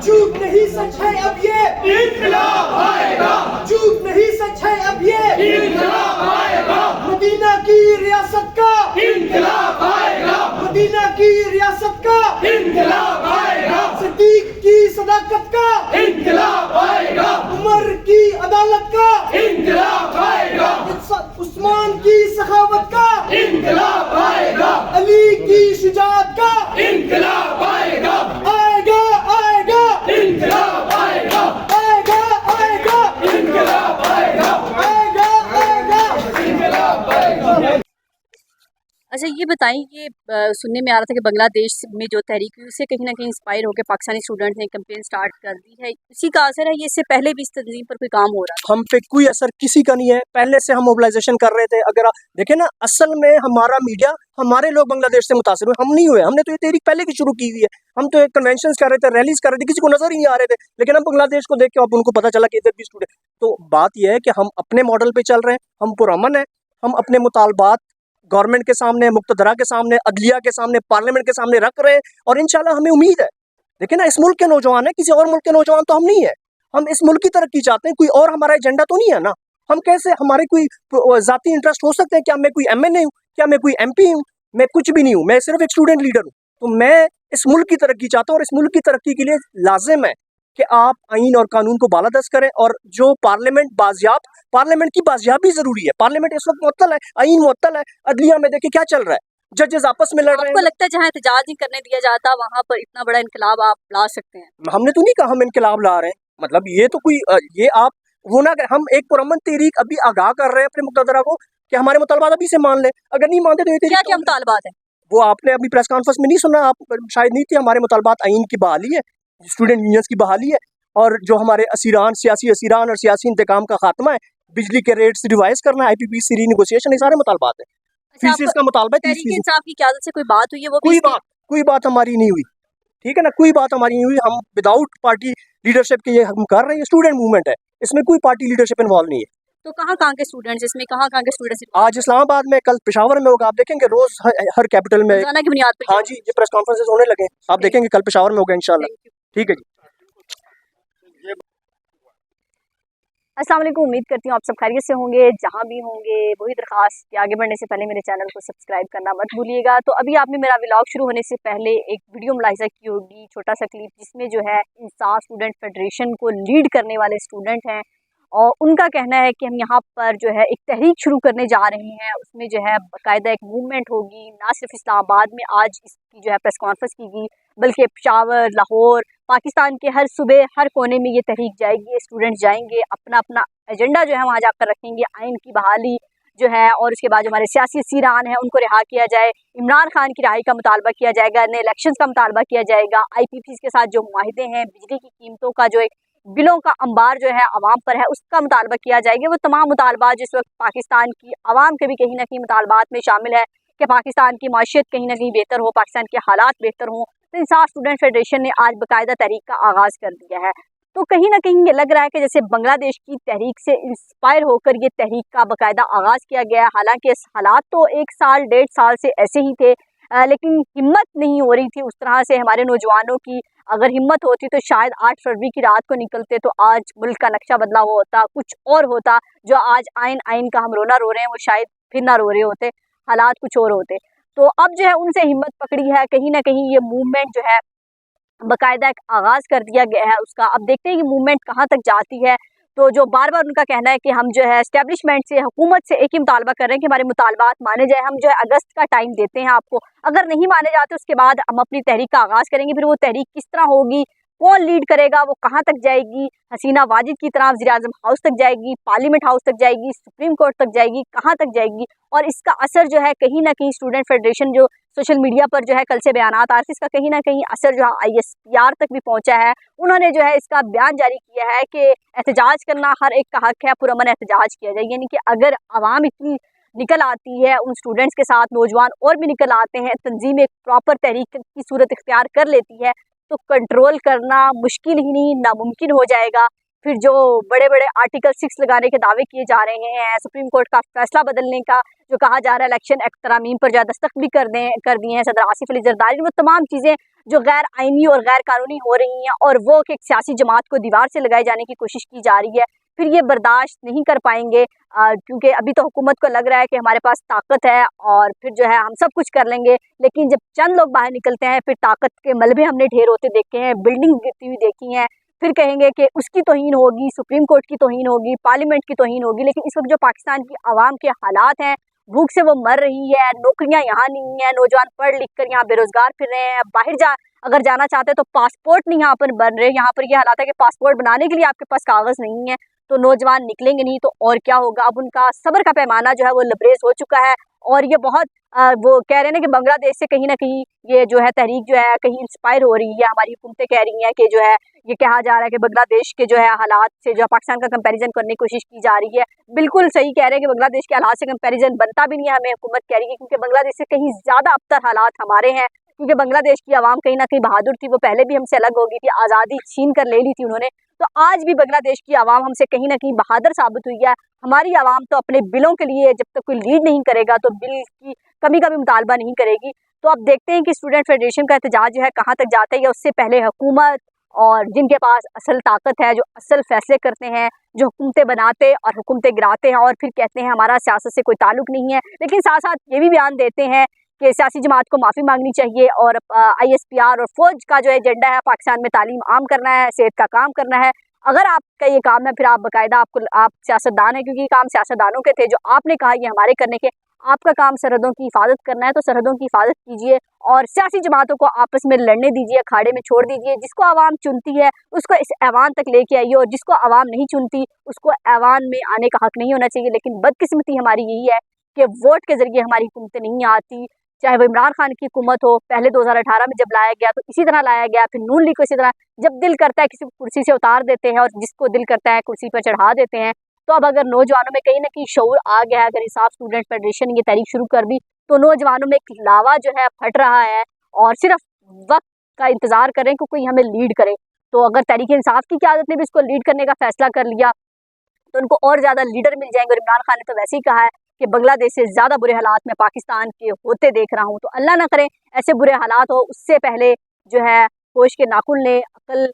झूठ नहीं सच है अब ये इंकलाब आएगा, झूठ नहीं सच है अब ये इंकलाब आएगा, मदीना की रियासत का इंकलाब आएगा, मदीना की रियासत का इंकलाब आएगा, सिद्दीक की सदाकत का इंकलाब आएगा, उमर की अदालत का इंकलाब आएगा, उस्मान की सखावत का इंकलाब आएगा, अली की शुजाअत का इंकलाब आएगा, आएगा आएगा इंकलाब आएगा, आएगा आएगा इंकलाब आएगा, आएगा आएगा इंकलाब आएगा। अच्छा ये बताएं, ये सुनने में आ रहा था कि बांग्लादेश में जो तहरीक हुई उससे कहीं ना कहीं इंस्पायर होकर पाकिस्तानी स्टूडेंट ने कैंपेन स्टार्ट कर दी है, उसी का असर है? ये इससे पहले भी इस तंजीम पर कोई काम हो रहा हम पे कोई असर किसी का नहीं है, पहले से हम मोबिलाइजेशन कर रहे थे। अगर आप देखें ना, असल में हमारा मीडिया, हमारे लोग बांग्लादेश से मुतासिर हुए, हम नहीं हुए। हमने तो ये तहरीक पहले की शुरू की हुई है। हम तो कन्वेंशन कर रहे थे, रैलीज कर रहे थे, किसी को नजर ही नहीं आ रहे थे। लेकिन हम बांग्लादेश को देख के अब उनको पता चला कि इधर भी स्टूडेंट। तो बात यह है कि हम अपने मॉडल पे चल रहे हैं, हम पुरअमन हैं, हम अपने मुतालबात गवर्नमेंट के सामने, मुक्तदरा के सामने, अदलिया के सामने, पार्लियामेंट के सामने रख रहे हैं। और इंशाल्लाह हमें उम्मीद है, देखिए ना, इस मुल्क के नौजवान है, किसी और मुल्क के नौजवान तो हम नहीं है। हम इस मुल्क की तरक्की चाहते हैं, कोई और हमारा एजेंडा तो नहीं है ना। हम कैसे, हमारे कोई जाती इंटरेस्ट हो सकते हैं? क्या मैं कोई MNA हूँ? क्या मैं कोई MP हूँ? मैं कुछ भी नहीं हूँ, मैं सिर्फ एक स्टूडेंट लीडर हूँ। तो मैं इस मुल्क की तरक्की चाहता हूँ, और इस मुल्क की तरक्की के लिए लाजिम है कि आप आइन और कानून को बालादस्त करें। और जो पार्लियामेंट की बाजियाबी जरूरी है। पार्लियामेंट इस वक्त मुअत्तल है, आइन मुअत्तल है। अदलिया में देखिए क्या चल रहा है, जजेस आपस में लड़ रहे आपको हैं। लगता है जहाँ एहतजाज नहीं करने दिया जाता वहाँ पर इतना बड़ा इनकलाब आप ला सकते हैं? हमने तो नहीं कहा हम इनकलाब ला रहे हैं, मतलब ये तो कोई ये आप वो ना, हम एक पुरअमन तहरीक अभी आगाह कर रहे हैं अपने मुक्तदरा को कि हमारे मुतालबात अभी से मान ले। अगर नहीं मानते तो ये क्या क्या मुतालबात है? वो आपने अभी प्रेस कॉन्फ्रेंस में नहीं सुना, आप शायद नहीं थे। हमारे मुतालबात आइन की बहाली है, स्टूडेंट यूनियंस की बहाली है, और जो हमारे असीरान, सियासी असीरान और सियासी इंतकाम का खात्मा है, बिजली के रेट्स रिवाइज करना, IPPC रीनेगोशिएशन, ये सारे मुतालबात है। अच्छा, फीस का मुतालबा है, 30 तहरीक इंसाफ की क़यादत से कोई बात हुई है? वो भी कोई बात हमारी नहीं हुई, ठीक है ना, कोई बात हमारी नहीं हुई। हम विदाउट पार्टी लीडरशिप के ये हम कर रहे हैं। स्टूडेंट मूवमेंट है, इसमें कोई पार्टी लीडरशिप इन्वॉल्व नहीं है। तो कहाँ के स्टूडेंट्स इसमें, कहाँ के स्टूडेंट्स? आज इस्लामाबाद में, कल पेशावर में होगा, आप देखेंगे रोज हर कैपिटल में। रोजाना की बुनियाद पर? हाँ जी, ये प्रेस कॉन्फ्रेंसेस होने लगे, आप देखेंगे कल पेशावर में होगा इंशाल्लाह। ठीक है जी। अस्सलाम वालेकुम, उम्मीद करती हूँ आप सब खैरियत से होंगे जहाँ भी होंगे। वही दरख्वास्त कि आगे बढ़ने से पहले मेरे चैनल को सब्सक्राइब करना मत भूलिएगा। तो अभी आपने मेरा व्लॉग शुरू होने से पहले एक वीडियो मुलाहिजा की होगी, छोटा सा क्लिप, जिसमें जो है इंसाफ स्टूडेंट फेडरेशन को लीड करने वाले स्टूडेंट हैं और उनका कहना है कि हम यहाँ पर जो है एक तहरीक शुरू करने जा रहे हैं। उसमें जो है बाकायदा एक मूवमेंट होगी। ना सिर्फ इस्लामाबाद में आज इसकी जो है प्रेस कॉन्फ्रेंस की गई, बल्कि पेशावर, लाहौर, पाकिस्तान के हर सूबे, हर कोने में ये तहरीक जाएगी। स्टूडेंट जाएंगे, अपना अपना एजेंडा जो है वहाँ जाकर रखेंगे। आइन की बहाली जो है, और उसके बाद जो हमारे सियासी सीरान हैं उनको रिहा किया जाए, इमरान खान की रिहाई का मुतालबा किया जाएगा, नए इलेक्शंस का मुतालबा किया जाएगा, IPPC के साथ जो मुआहिदे हैं, बिजली की कीमतों का जो एक बिलों का अंबार जो है आवाम पर है, उसका मुतालबा किया जाएगा। वो तमाम मुतालबात जिस वक्त पाकिस्तान की आवाम के भी कहीं ना कहीं मुतालबात में शामिल है कि पाकिस्तान की माशियत कहीं ना कहीं बेहतर हो, पाकिस्तान के हालात बेहतर हों। तो इंसाफ स्टूडेंट फेडरेशन ने आज बाकायदा तहरीक का आगाज़ कर दिया है। तो कहीं ना कहीं ये लग रहा है कि जैसे बांग्लादेश की तहरीक से इंस्पायर होकर ये तहरीक का बाकायदा आगाज़ किया गया है। हालांकि हालात तो 1 साल 1.5 साल से ऐसे ही थे, लेकिन हिम्मत नहीं हो रही थी उस तरह से हमारे नौजवानों की। अगर हिम्मत होती तो शायद 8 फरवरी की रात को निकलते तो आज मुल्क का नक्शा बदला हुआ होता, कुछ और होता। जो आज आइन का हम रोना रो रहे हैं, वो शायद फिर ना रो रहे होते, हालात कुछ और होते। तो अब जो है उनसे हिम्मत पकड़ी है। कहीं ना कहीं ये मूवमेंट जो है बाकायदा एक आगाज़ कर दिया गया है उसका। अब देखते हैं कि मूवमेंट कहाँ तक जाती है। तो जो बार बार उनका कहना है कि हम जो है एस्टेब्लिशमेंट से, हुकूमत से एक ही मुतालबा कर रहे हैं कि हमारे मुतालबात माने जाए। हम जो है अगस्त का टाइम देते हैं आपको, अगर नहीं माने जाते उसके बाद हम अपनी तहरीक का आगाज़ करेंगे। फिर वो तहरीक किस तरह होगी, कौन लीड करेगा, वो कहाँ तक जाएगी, हसीना वाजिद की तरह वज़ीर-ए-आज़म हाउस तक जाएगी, पार्लियामेंट हाउस तक जाएगी, सुप्रीम कोर्ट तक जाएगी, कहाँ तक जाएगी। और इसका असर जो है कहीं ना कहीं स्टूडेंट फेडरेशन जो सोशल मीडिया पर जो है कल से बयानात आ रहे थे, इसका कहीं ना कहीं असर जो है ISPR तक भी पहुंचा है। उन्होंने जो है इसका बयान जारी किया है कि एहतजाज करना हर एक का हक है, पुरअमन एहतजाज किया जाए। यानी कि अगर आवाम इतनी निकल आती है, उन स्टूडेंट्स के साथ नौजवान और भी निकल आते हैं, तंजीम एक प्रॉपर तहरीक की सूरत इख्तियार कर लेती है, तो कंट्रोल करना मुश्किल ही नहीं, नामुमकिन हो जाएगा। फिर जो बड़े बड़े आर्टिकल 6 लगाने के दावे किए जा रहे हैं, सुप्रीम कोर्ट का फैसला बदलने का जो कहा जा रहा है, इलेक्शन एक्ट तरामीम पर जो दस्तखत भी कर दिए हैं सदर आसिफ अली जरदारी, वो तमाम चीज़ें जो गैर आइनी और गैर कानूनी हो रही हैं, और वो कि एक सियासी जमात को दीवार से लगाए जाने की कोशिश की जा रही है, फिर ये बर्दाश्त नहीं कर पाएंगे। क्योंकि अभी तो हुकूमत को लग रहा है कि हमारे पास ताकत है और फिर जो है हम सब कुछ कर लेंगे, लेकिन जब चंद लोग बाहर निकलते हैं फिर ताकत के मलबे हमने ढेर होते देखे हैं, बिल्डिंग गिरती हुई देखी हैं, फिर कहेंगे कि उसकी तौहीन होगी, सुप्रीम कोर्ट की तौहीन होगी, पार्लियामेंट की तौहीन होगी। लेकिन इस वक्त जो पाकिस्तान की आवाम के हालात हैं, भूख से वो मर रही है, नौकरियां यहाँ नहीं है, नौजवान पढ़ लिख कर यहाँ बेरोजगार फिर रहे हैं, बाहर अगर जाना चाहते हैं तो पासपोर्ट नहीं यहाँ पर बन रहे। यहाँ पर ये हालात है कि पासपोर्ट बनाने के लिए आपके पास कागज़ नहीं है, तो नौजवान निकलेंगे नहीं तो और क्या होगा। अब उनका सब्र का पैमाना जो है वो लबरेज हो चुका है, और ये बहुत वो कह रहे हैं ना कि बांग्लादेश से कहीं ना कहीं ये जो है तहरीक जो है कहीं इंस्पायर हो रही है। हमारी हुकूमतें कह रही हैं कि जो है ये कहा जा रहा है कि बांग्लादेश के जो है हालात से जो है पाकिस्तान का कंपैरिजन करने की कोशिश की जा रही है। बिल्कुल सही कह रहे हैं कि बांग्लादेश के हालात से कंपैरिजन बनता भी नहीं है, हमें हुकूमत कह रही है, क्योंकि बांग्लादेश से कहीं ज़्यादा अबतर हालात हमारे हैं। क्योंकि बांग्लादेश की आवाम कहीं ना कहीं बहादुर थी, वो पहले भी हमसे अलग हो गई थी, आज़ादी छीन कर ले ली थी उन्होंने, तो आज भी बांग्लादेश की आवाम हमसे कहीं ना कहीं बहादुर साबित हुई है। हमारी आवाम तो अपने बिलों के लिए जब तक कोई लीड नहीं करेगा तो बिल की कमी का भी मुतालबा नहीं करेगी। तो अब देखते हैं कि स्टूडेंट फेडरेशन का एहतजाज जो है कहाँ तक जाता है, या उससे पहले हुकूमत और जिनके पास असल ताकत है, जो असल फैसले करते हैं, जो हुकूमतें बनाते और हुकूमतें गिराते हैं और फिर कहते हैं हमारा सियासत से कोई ताल्लुक नहीं है, लेकिन साथ साथ ये भी बयान देते हैं कि सियासी जमात को माफ़ी मांगनी चाहिए और ISPR और फौज का जो एजेंडा है पाकिस्तान में तालीम आम करना है, सेहत का काम करना है। अगर आपका ये काम है फिर आप बाकायदा आप सियासतदान हैं, क्योंकि ये काम सियासतदानों के थे जो आपने कहा ये हमारे करने के। आपका काम सरहदों की हिफाजत करना है तो सरहदों की हिफाजत कीजिए और सियासी जमातों को आपस में लड़ने दीजिए, अखाड़े में छोड़ दीजिए। जिसको आवाम चुनती है उसको इस ऐवान तक लेके आइए, और जिसको आवाम नहीं चुनती उसको ऐवान में आने का हक नहीं होना चाहिए। लेकिन बदकिस्मती हमारी यही है कि वोट के ज़रिए हमारी हुकूमतें नहीं आती, चाहे वो इमरान खान की हुकूमत हो, पहले 2018 में जब लाया गया तो इसी तरह लाया गया, फिर नून लीग को इसी तरह, जब दिल करता है किसी को कुर्सी से उतार देते हैं और जिसको दिल करता है कुर्सी पर चढ़ा देते हैं। तो अब अगर नौजवानों में कहीं ना कहीं शऊर आ गया है, अगर इंसाफ स्टूडेंट फेडरेशन ने ये तहरीक शुरू कर दी तो नौजवानों में एक लावा जो है फट रहा है और सिर्फ वक्त का इंतज़ार करें कि कोई हमें लीड करे। तो अगर तहरीक इंसाफ की क़यादत ने भी इसको लीड करने का फैसला कर लिया तो उनको और ज़्यादा लीडर मिल जाएंगे। और इमरान खान ने तो वैसे ही कहा है कि बांग्लादेश से ज़्यादा बुरे हालात में पाकिस्तान के होते देख रहा हूँ। तो अल्लाह ना करे ऐसे बुरे हालात हो, उससे पहले जो है होश के नाखुन लें, अकल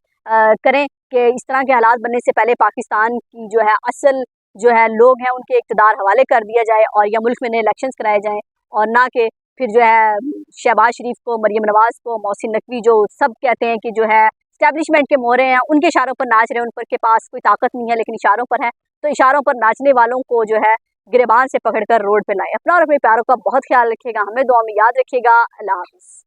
करें कि इस तरह के हालात बनने से पहले पाकिस्तान की जो है असल जो है लोग हैं उनके इक़्तिदार हवाले कर दिया जाए और या मुल्क में नए इलेक्शंस कराए जाएँ, और ना कि फिर जो है शहबाज शरीफ को, मरियम नवाज़ को, मोहसिन नकवी जो सब कहते हैं कि जो है इस्टेब्लिशमेंट के मोहरे हैं, उनके इशारों पर नाच रहे हैं, उन पर के पास कोई ताकत नहीं है लेकिन इशारों पर है। तो इशारों पर नाचने वालों को जो है गिरबान से पकड़कर रोड पे लाएं। अपना और अपने प्यारों का बहुत ख्याल रखिएगा, हमें दुआ में याद रखिएगा। अल्लाह हाफ़िज़।